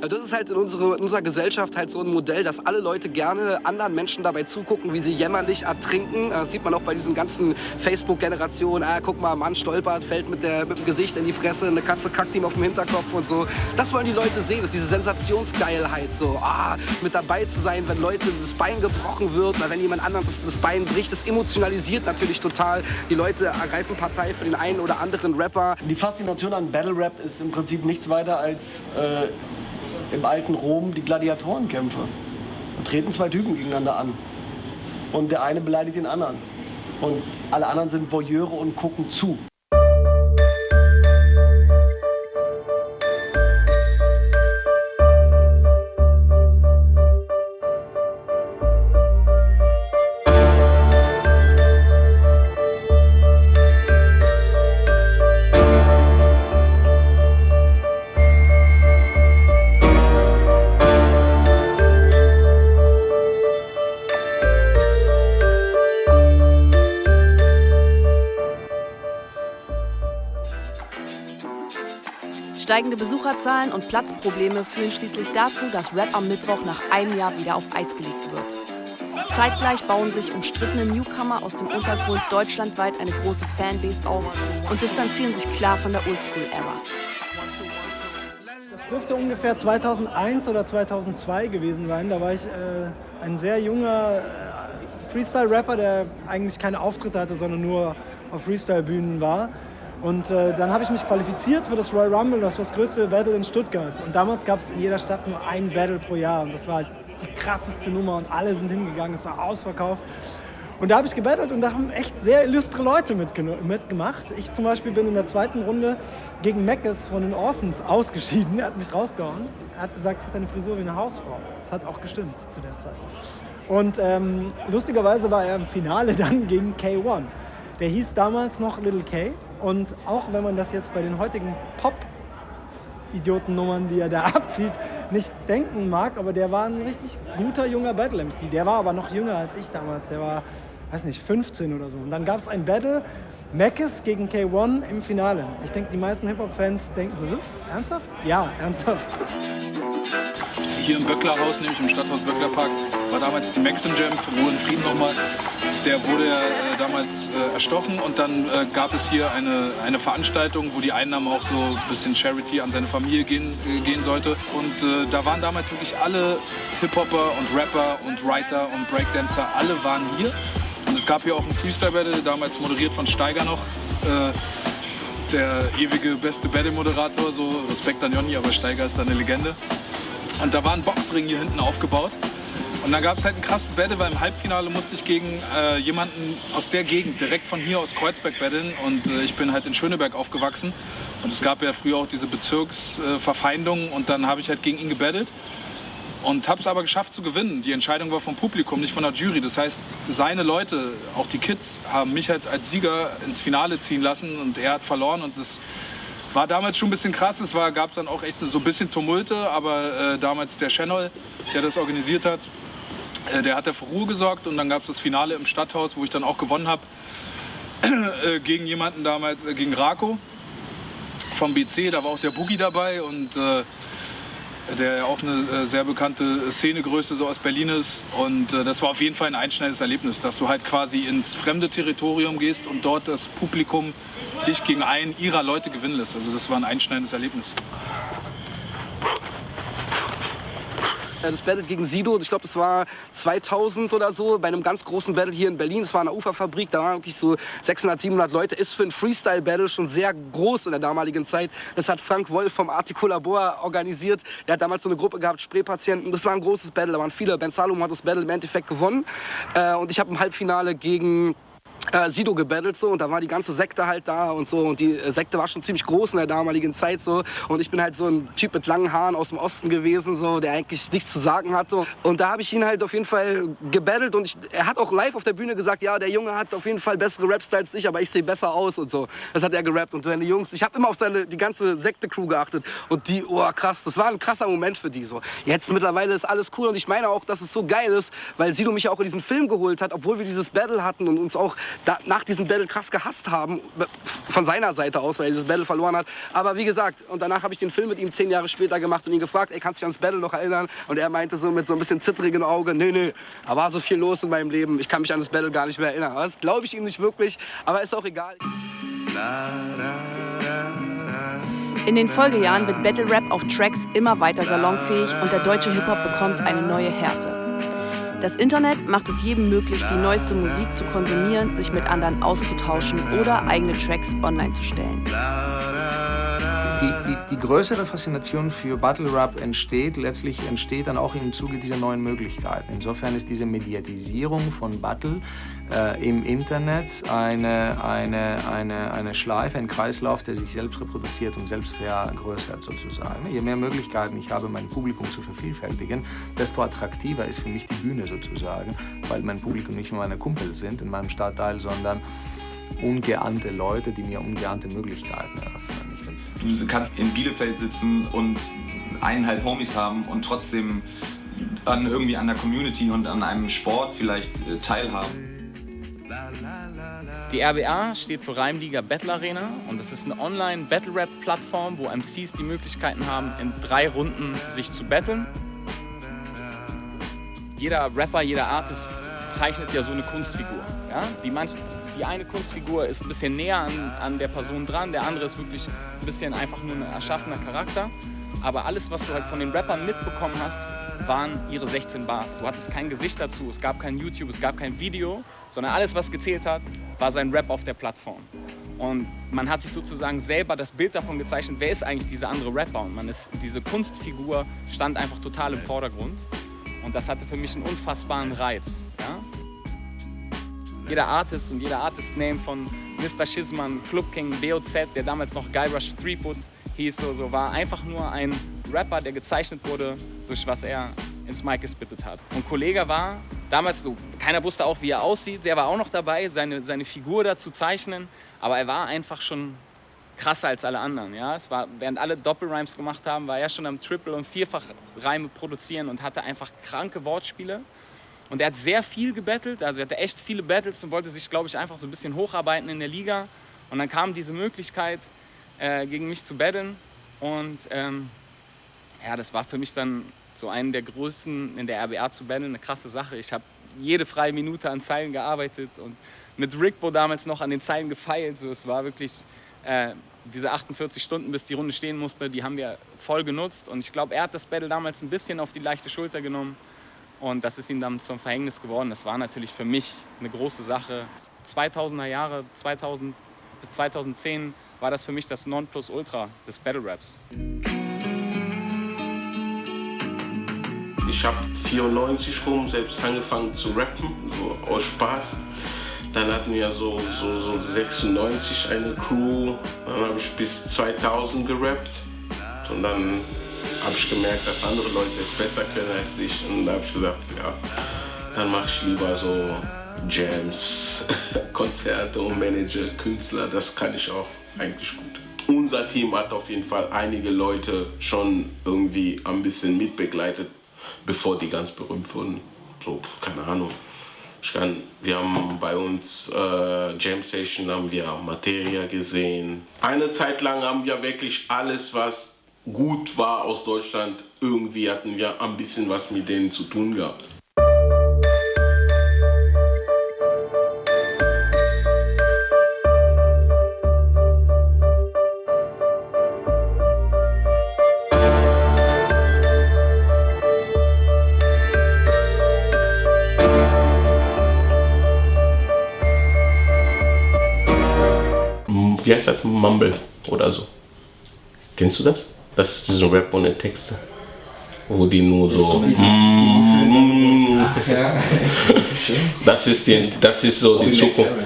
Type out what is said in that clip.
Das ist halt in unserer Gesellschaft halt so ein Modell, dass alle Leute gerne anderen Menschen dabei zugucken, wie sie jämmerlich ertrinken. Das sieht man auch bei diesen ganzen Facebook-Generationen. Guck mal, ein Mann stolpert, fällt mit dem Gesicht in die Fresse, eine Katze kackt ihm auf den Hinterkopf und so. Das wollen die Leute sehen, das ist diese Sensationsgeilheit. So, mit dabei zu sein, wenn Leute das Bein gebrochen wird oder wenn jemand anderes das Bein bricht. Das emotionalisiert natürlich total. Die Leute ergreifen Partei für den einen oder anderen Rapper. Die Faszination an Battle Rap ist im Prinzip nichts weiter als im alten Rom die Gladiatorenkämpfe. Da treten zwei Typen gegeneinander an. Und der eine beleidigt den anderen. Und alle anderen sind Voyeure und gucken zu. Steigende Besucherzahlen und Platzprobleme führen schließlich dazu, dass Rap am Mittwoch nach einem Jahr wieder auf Eis gelegt wird. Zeitgleich bauen sich umstrittene Newcomer aus dem Untergrund deutschlandweit eine große Fanbase auf und distanzieren sich klar von der Oldschool-Ära. Das dürfte ungefähr 2001 oder 2002 gewesen sein. Da war ich ein sehr junger Freestyle-Rapper, der eigentlich keine Auftritte hatte, sondern nur auf Freestyle-Bühnen war. Und dann habe ich mich qualifiziert für das Royal Rumble, das war das größte Battle in Stuttgart. Und damals gab es in jeder Stadt nur ein Battle pro Jahr. Und das war halt die krasseste Nummer und alle sind hingegangen, es war ausverkauft. Und da habe ich gebattelt und da haben echt sehr illustre Leute mitgemacht. Ich zum Beispiel bin in der zweiten Runde gegen Meckes von den Orsons ausgeschieden. Er hat mich rausgehauen. Er hat gesagt, ich hätte eine Frisur wie eine Hausfrau. Das hat auch gestimmt zu der Zeit. Und lustigerweise war er im Finale dann gegen K1. Der hieß damals noch Little K. Und auch wenn man das jetzt bei den heutigen Pop-Idioten-Nummern, die er da abzieht, nicht denken mag, aber der war ein richtig guter junger Battle-MC. Der war aber noch jünger als ich damals. Der war, weiß nicht, 15 oder so. Und dann gab es ein Battle, Meckes gegen K1 im Finale. Ich denke, die meisten Hip-Hop-Fans denken so, ernsthaft? Ja, ernsthaft. Hier im Böcklerhaus, nämlich im Stadthaus Böcklerpark, war damals die Maxim Jam, für Ruhe und Frieden nochmal. Der wurde damals erstochen und dann gab es hier eine Veranstaltung, wo die Einnahmen auch so ein bisschen Charity an seine Familie gehen sollte. Und da waren damals wirklich alle Hip-Hopper und Rapper und Writer und Breakdancer, alle waren hier. Und es gab hier auch ein Freestyle-Battle, damals moderiert von Steiger noch. Der ewige beste Battle-Moderator, so Respekt an Jonny, aber Steiger ist da eine Legende. Und da war ein Boxring hier hinten aufgebaut. Und dann gab es halt ein krasses Battle, weil im Halbfinale musste ich gegen jemanden aus der Gegend, direkt von hier aus Kreuzberg battlen. Und ich bin halt in Schöneberg aufgewachsen. Und es gab ja früher auch diese Bezirksverfeindungen. Und dann habe ich halt gegen ihn gebattelt. Und habe es aber geschafft zu gewinnen. Die Entscheidung war vom Publikum, nicht von der Jury. Das heißt, seine Leute, auch die Kids, haben mich halt als Sieger ins Finale ziehen lassen. Und er hat verloren. Und das war damals schon ein bisschen krass. Es gab dann auch echt so ein bisschen Tumulte. Aber damals der Channel, der das organisiert hat, der hat für Ruhe gesorgt. Und dann gab es das Finale im Stadthaus, wo ich dann auch gewonnen habe. Gegen jemanden damals, gegen Rako vom BC. Da war auch der Boogie dabei. Und der ja auch eine sehr bekannte Szenegröße so aus Berlin ist. Und das war auf jeden Fall ein einschneidendes Erlebnis, dass du halt quasi ins fremde Territorium gehst und dort das Publikum dich gegen einen ihrer Leute gewinnen lässt. Also das war ein einschneidendes Erlebnis. Das Battle gegen Sido, ich glaube, das war 2000 oder so, bei einem ganz großen Battle hier in Berlin. Das war eine Uferfabrik, da waren wirklich so 600, 700 Leute. Ist für ein Freestyle-Battle schon sehr groß in der damaligen Zeit. Das hat Frank Wolf vom Artico Labor organisiert. Der hat damals so eine Gruppe gehabt, Spraypatienten. Das war ein großes Battle, da waren viele. Ben Salom hat das Battle im Endeffekt gewonnen. Und ich habe im Halbfinale gegen Sido gebattelt so und da war die ganze Sekte halt da und so und die Sekte war schon ziemlich groß in der damaligen Zeit so und ich bin halt so ein Typ mit langen Haaren aus dem Osten gewesen so, der eigentlich nichts zu sagen hatte und da habe ich ihn halt auf jeden Fall gebattelt und er hat auch live auf der Bühne gesagt, ja, der Junge hat auf jeden Fall bessere Rap-Styles als ich, aber ich sehe besser aus und so. Das hat er gerappt und seine Jungs, ich habe immer auf die ganze Sekte-Crew geachtet und die, oh krass, das war ein krasser Moment für die so. Jetzt mittlerweile ist alles cool und ich meine auch, dass es so geil ist, weil Sido mich ja auch in diesen Film geholt hat, obwohl wir dieses Battle hatten und uns auch nach diesem Battle krass gehasst haben, von seiner Seite aus, weil er dieses Battle verloren hat. Aber wie gesagt, und danach habe ich den Film mit ihm 10 Jahre später gemacht und ihn gefragt, ey, kannst du dich ans Battle noch erinnern? Und er meinte so mit so ein bisschen zittrigen Auge, nee, da war so viel los in meinem Leben, ich kann mich an das Battle gar nicht mehr erinnern. Aber das glaube ich ihm nicht wirklich, aber ist auch egal. In den Folgejahren wird Battle Rap auf Tracks immer weiter salonfähig und der deutsche Hip-Hop bekommt eine neue Härte. Das Internet macht es jedem möglich, die neueste Musik zu konsumieren, sich mit anderen auszutauschen oder eigene Tracks online zu stellen. Die größere Faszination für Battle Rap entsteht dann auch im Zuge dieser neuen Möglichkeiten. Insofern ist diese Mediatisierung von Battle im Internet eine Schleife, ein Kreislauf, der sich selbst reproduziert und selbst vergrößert sozusagen. Je mehr Möglichkeiten ich habe, mein Publikum zu vervielfältigen, desto attraktiver ist für mich die Bühne sozusagen, weil mein Publikum nicht nur meine Kumpel sind in meinem Stadtteil, sondern ungeahnte Leute, die mir ungeahnte Möglichkeiten eröffnen. Du kannst in Bielefeld sitzen und 1,5 Homies haben und trotzdem irgendwie an der Community und an einem Sport vielleicht teilhaben. Die RBA steht für Reimliga Battle Arena und das ist eine Online-Battle-Rap-Plattform, wo MCs die Möglichkeiten haben, in 3 Runden sich zu battlen. Jeder Rapper, jeder Artist zeichnet ja so eine Kunstfigur. Ja? Die eine Kunstfigur ist ein bisschen näher an der Person dran, der andere ist wirklich ein bisschen einfach nur ein erschaffener Charakter. Aber alles, was du halt von den Rappern mitbekommen hast, waren ihre 16 Bars. Du hattest kein Gesicht dazu, es gab kein YouTube, es gab kein Video, sondern alles, was gezählt hat, war sein Rap auf der Plattform. Und man hat sich sozusagen selber das Bild davon gezeichnet, wer ist eigentlich dieser andere Rapper. Und diese Kunstfigur stand einfach total im Vordergrund. Und das hatte für mich einen unfassbaren Reiz. Ja? Jeder Artist und jeder Artist-Name von Mr. Schizman, Club King, BOZ, der damals noch Guybrush Threepwood hieß, war einfach nur ein Rapper, der gezeichnet wurde, durch was er ins Mic gespittet hat. Und Kollega war damals so, keiner wusste auch, wie er aussieht, der war auch noch dabei, seine Figur da zu zeichnen, aber er war einfach schon krasser als alle anderen. Ja? Es war, während alle Doppelrhymes gemacht haben, war er schon am Triple- und Vierfach-Reime produzieren und hatte einfach kranke Wortspiele. Und er hat sehr viel gebattelt, also er hatte echt viele Battles und wollte sich, glaube ich, einfach so ein bisschen hocharbeiten in der Liga. Und dann kam diese Möglichkeit, gegen mich zu battlen. Und ja, das war für mich dann so einen der größten in der RBA zu battlen, eine krasse Sache. Ich habe jede freie Minute an Zeilen gearbeitet und mit Rickbo damals noch an den Zeilen gefeilt. So, es war wirklich diese 48 Stunden, bis die Runde stehen musste, die haben wir voll genutzt. Und ich glaube, er hat das Battle damals ein bisschen auf die leichte Schulter genommen. Und das ist ihm dann zum Verhängnis geworden. Das war natürlich für mich eine große Sache. 2000er Jahre, 2000 bis 2010 war das für mich das Nonplusultra des Battle Raps. Ich habe 94 rum selbst angefangen zu rappen, so aus Spaß. Dann hatten wir so 96 eine Crew. Dann habe ich bis 2000 gerappt. Und dann habe ich gemerkt, dass andere Leute es besser können als ich. Und da habe ich gesagt, ja, dann mache ich lieber so Jams, Konzerte und Manager, Künstler. Das kann ich auch eigentlich gut. Unser Team hat auf jeden Fall einige Leute schon irgendwie ein bisschen mitbegleitet, bevor die ganz berühmt wurden. So, keine Ahnung. Wir haben bei uns Jam Station, haben wir Materia gesehen. Eine Zeit lang haben wir wirklich alles, was gut war aus Deutschland, irgendwie hatten wir ein bisschen was mit denen zu tun gehabt. Wie heißt das? Mumble oder so. Kennst du das? Das ist dieser Rap ohne Texte. Wo die nur so. Das ist so die Zukunft.